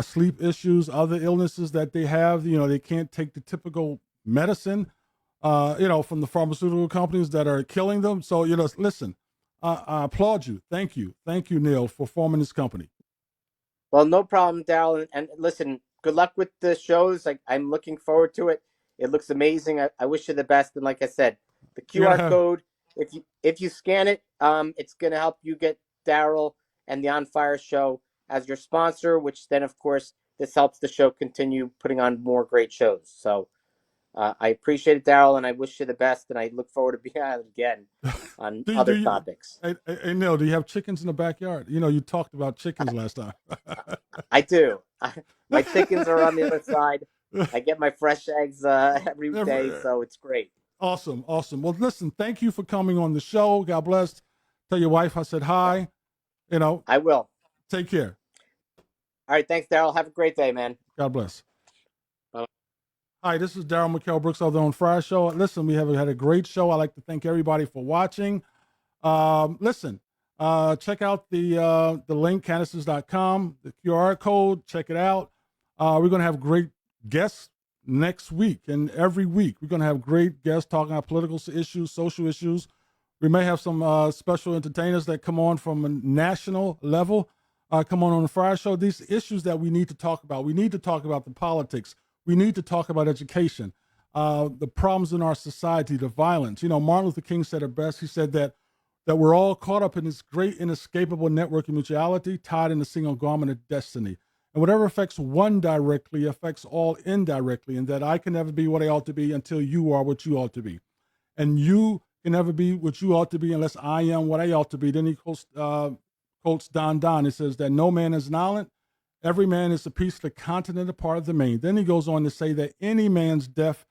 Speaker 1: sleep issues, other illnesses that they have. They can't take the typical medicine, from the pharmaceutical companies that are killing them. So, listen, I applaud you. Thank you, Neil, for forming this company.
Speaker 7: Well, no problem, Daryl. And listen, good luck with the shows. I'm looking forward to it. It looks amazing. I wish you the best. And like I said, the QR code, if you scan it, it's going to help you get Daryl and the On Fire show as your sponsor, which then, of course, this helps the show continue putting on more great shows. So I appreciate it, Daryl, and I wish you the best, and I look forward to being on it again on other topics.
Speaker 1: Hey, Neil, do you have chickens in the backyard? You talked about chickens last time.
Speaker 7: I do. My chickens are on the other side. I get my fresh eggs every day, so it's great.
Speaker 1: Awesome. Well, listen, thank you for coming on the show. God bless. Tell your wife I said hi.
Speaker 7: I will.
Speaker 1: Take care.
Speaker 7: All right. Thanks, Daryl. Have a great day, man.
Speaker 1: God bless.
Speaker 7: Bye.
Speaker 1: Hi, this is Daryl McKell Brooks of the On Fire Show. Listen, we have had a great show. I'd like to thank everybody for watching. Listen, check out the link, canisters.com, the QR code. Check it out. We're going to have great guests next week and every week. We're going to have great guests talking about political issues, social issues. We may have some special entertainers that come on from a national level, come on the Fire Show. These issues that we need to talk about. We need to talk about the politics. We need to talk about education, the problems in our society, the violence. Martin Luther King said it best. He said that we're all caught up in this great inescapable network of mutuality tied in a single garment of destiny. And whatever affects one directly affects all indirectly, and that I can never be what I ought to be until you are what you ought to be. And you can never be what you ought to be unless I am what I ought to be. Then he quotes Don. It says that no man is an island. Every man is a piece of the continent, a part of the main. Then he goes on to say that any man's death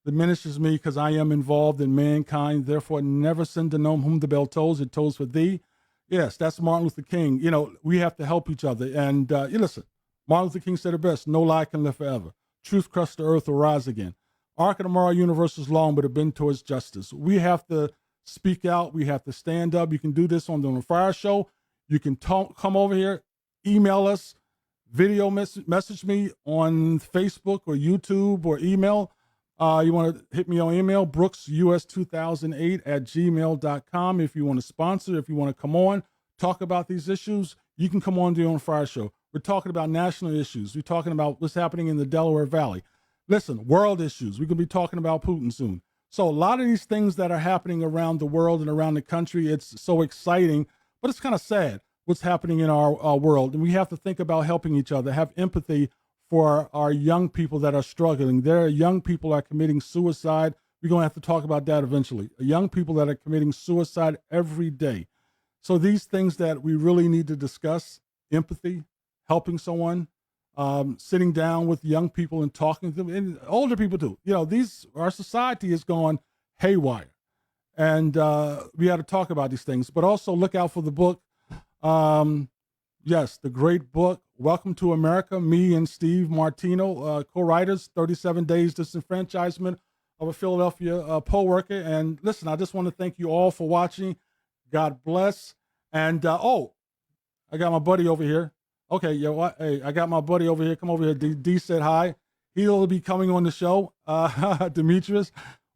Speaker 1: diminishes me because I am involved in mankind. Therefore, never send to know whom the bell tolls. It tolls for thee. Yes, that's Martin Luther King. We have to help each other. And you listen, Martin Luther King said it best, no lie can live forever. Truth crushed the earth will rise again. Arc of the moral universe is long, but it bend towards justice. We have to speak out. We have to stand up. You can do this on the Fire Show. You can come over here, email us, video message me on Facebook or YouTube or email. You want to hit me on email, brooksus2008@gmail.com. If you want to sponsor, if you want to come on, talk about these issues, you can come on the On Fire Show. We're talking about national issues. We're talking about what's happening in the Delaware Valley. Listen, world issues. We're going to be talking about Putin soon. So a lot of these things that are happening around the world and around the country, it's so exciting, but it's kind of sad what's happening in our world. And we have to think about helping each other, have empathy for our young people that are struggling. There are young people that are committing suicide. We're going to have to talk about that eventually. Young people that are committing suicide every day. So these things that we really need to discuss, empathy, helping someone, sitting down with young people and talking to them, and older people too. Our society is going haywire. And we got to talk about these things, but also look out for the book. Yes, the great book, Welcome to America, me and Steve Martino, co-writers, 37 Days Disenfranchisement of a Philadelphia poll worker. And listen, I just want to thank you all for watching. God bless. And, I got my buddy over here. Okay, hey, I got my buddy over here. Come over here. D said hi. He'll be coming on the show, Demetrius.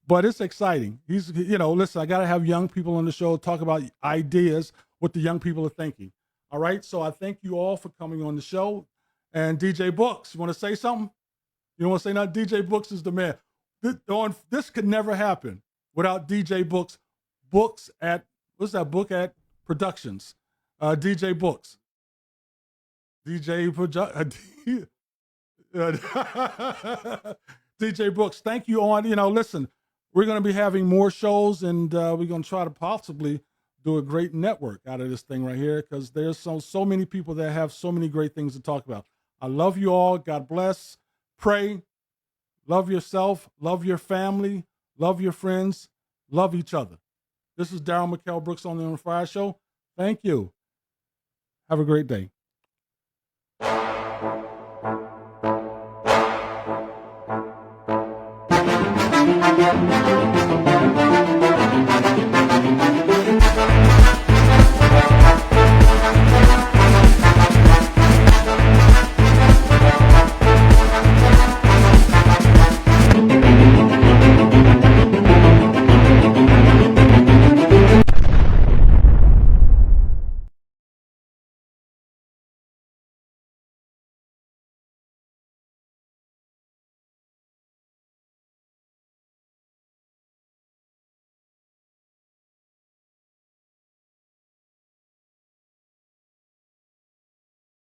Speaker 1: But it's exciting. Listen, I got to have young people on the show talk about ideas, what the young people are thinking. All right, so I thank you all for coming on the show. And DJ Books, you want to say something? You don't want to say nothing? DJ Books is the man. This could never happen without DJ Books. Books at, what's that, Book at Productions. DJ Books. DJ Books, thank you on, listen, we're going to be having more shows, and we're going to try to possibly do a great network out of this thing right here, because there's so many people that have so many great things to talk about. I love you all. God bless. Pray. Love yourself. Love your family. Love your friends. Love each other. This is Daryl McKell Brooks on the On Fire Show. Thank you. Have a great day.
Speaker 3: Thank you.